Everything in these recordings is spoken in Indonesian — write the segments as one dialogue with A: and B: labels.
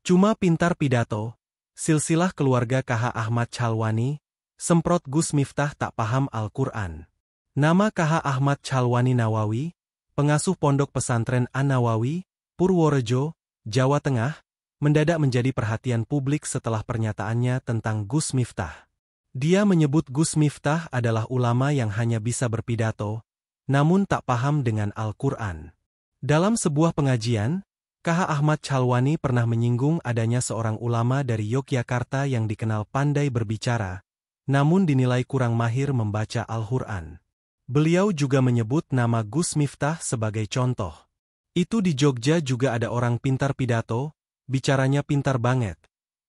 A: Cuma pintar pidato, silsilah keluarga KH Ahmad Chalwani, semprot Gus Miftah tak paham Al-Quran. Nama KH Ahmad Chalwani Nawawi, pengasuh pondok pesantren An-Nawawi, Purworejo, Jawa Tengah, mendadak menjadi perhatian publik setelah pernyataannya tentang Gus Miftah. Dia menyebut Gus Miftah adalah ulama yang hanya bisa berpidato, namun tak paham dengan Al-Quran. Dalam sebuah pengajian, KH Ahmad Chalwani pernah menyinggung adanya seorang ulama dari Yogyakarta yang dikenal pandai berbicara, namun dinilai kurang mahir membaca Al-Quran. Beliau juga menyebut nama Gus Miftah sebagai contoh. Itu di Jogja juga ada orang pintar pidato, bicaranya pintar banget,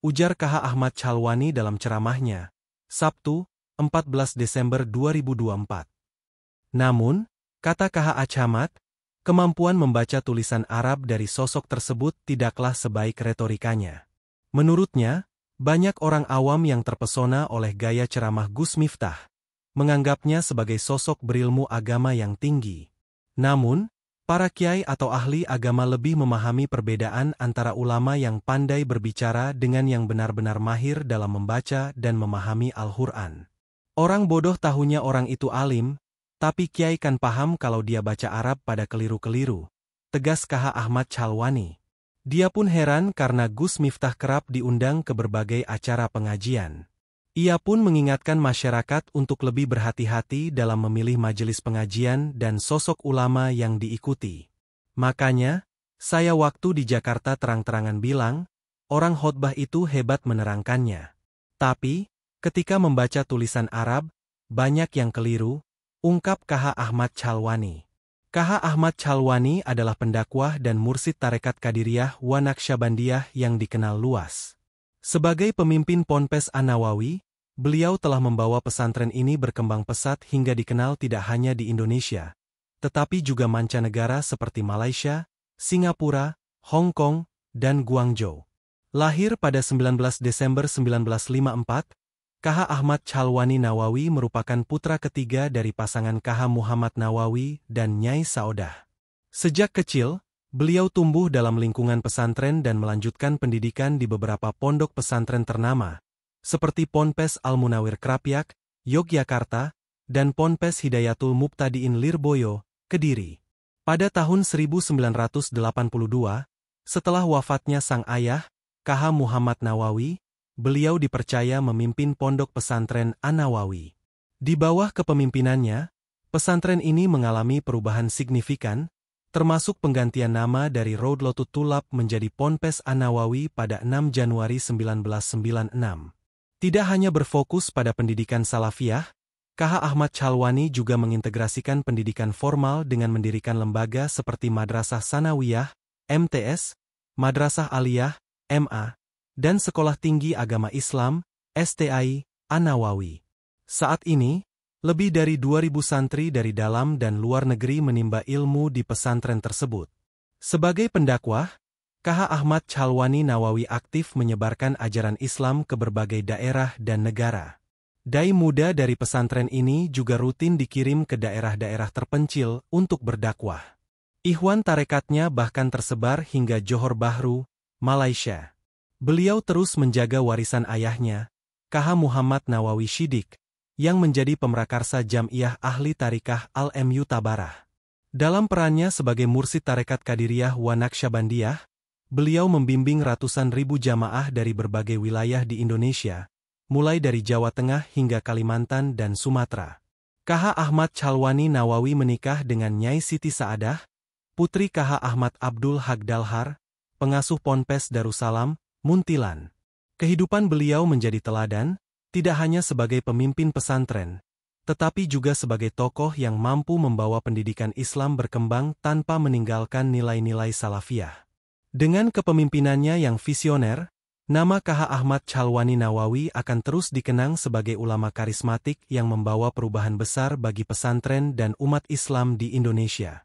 A: ujar KH Ahmad Chalwani dalam ceramahnya, Sabtu, 14 Desember 2024. Namun, kata KH Ahmad, kemampuan membaca tulisan Arab dari sosok tersebut tidaklah sebaik retorikanya. Menurutnya, banyak orang awam yang terpesona oleh gaya ceramah Gus Miftah, menganggapnya sebagai sosok berilmu agama yang tinggi. Namun, para kiai atau ahli agama lebih memahami perbedaan antara ulama yang pandai berbicara dengan yang benar-benar mahir dalam membaca dan memahami Al-Quran. Orang bodoh tahunya orang itu alim, tapi kiai kan paham kalau dia baca Arab pada keliru-keliru, tegas KH Ahmad Chalwani. Dia pun heran karena Gus Miftah kerap diundang ke berbagai acara pengajian. Ia pun mengingatkan masyarakat untuk lebih berhati-hati dalam memilih majelis pengajian dan sosok ulama yang diikuti. Makanya, saya waktu di Jakarta terang-terangan bilang, orang khotbah itu hebat menerangkannya. Tapi, ketika membaca tulisan Arab, banyak yang keliru, ungkap KH Ahmad Chalwani. KH Ahmad Chalwani adalah pendakwah dan mursid tarekat Qadiriyah wa Naqsyabandiyah yang dikenal luas. Sebagai pemimpin Ponpes An-Nawawi, beliau telah membawa pesantren ini berkembang pesat hingga dikenal tidak hanya di Indonesia, tetapi juga mancanegara seperti Malaysia, Singapura, Hong Kong, dan Guangzhou. Lahir pada 19 Desember 1954, KH Ahmad Chalwani Nawawi merupakan putra ketiga dari pasangan KH Muhammad Nawawi dan Nyai Saodah. Sejak kecil, beliau tumbuh dalam lingkungan pesantren dan melanjutkan pendidikan di beberapa pondok pesantren ternama, seperti Ponpes Al-Munawir Krapyak, Yogyakarta, dan Ponpes Hidayatul Mubtadiin Lirboyo, Kediri. Pada tahun 1982, setelah wafatnya sang ayah, KH Muhammad Nawawi, beliau dipercaya memimpin pondok pesantren An-Nawawi. Di bawah kepemimpinannya, pesantren ini mengalami perubahan signifikan, termasuk penggantian nama dari Raudlatul Thulab menjadi Ponpes An-Nawawi pada 6 Januari 1996. Tidak hanya berfokus pada pendidikan salafiyah, KH Ahmad Chalwani juga mengintegrasikan pendidikan formal dengan mendirikan lembaga seperti Madrasah Sanawiyah, MTS, Madrasah Aliyah, MA, dan Sekolah Tinggi Agama Islam, STI, An-Nawawi. Saat ini, lebih dari 2.000 santri dari dalam dan luar negeri menimba ilmu di pesantren tersebut. Sebagai pendakwah, KH Ahmad Chalwani Nawawi aktif menyebarkan ajaran Islam ke berbagai daerah dan negara. Dai muda dari pesantren ini juga rutin dikirim ke daerah-daerah terpencil untuk berdakwah. Ikhwan tarekatnya bahkan tersebar hingga Johor Bahru, Malaysia. Beliau terus menjaga warisan ayahnya, KH Muhammad Nawawi Shiddiq, yang menjadi pemrakarsa Jam'iyah Ahli Tarikah Al-MU Tabarah. Dalam perannya sebagai mursid tarekat Qadiriyah wa Naqsyabandiyah, beliau membimbing ratusan ribu jamaah dari berbagai wilayah di Indonesia, mulai dari Jawa Tengah hingga Kalimantan dan Sumatera. KH Ahmad Chalwani Nawawi menikah dengan Nyai Siti Saadah, putri KH Ahmad Abdul Haq Dalhar, pengasuh Ponpes Darussalam, Muntilan. Kehidupan beliau menjadi teladan, tidak hanya sebagai pemimpin pesantren, tetapi juga sebagai tokoh yang mampu membawa pendidikan Islam berkembang tanpa meninggalkan nilai-nilai salafiyah. Dengan kepemimpinannya yang visioner, nama KH Ahmad Chalwani Nawawi akan terus dikenang sebagai ulama karismatik yang membawa perubahan besar bagi pesantren dan umat Islam di Indonesia.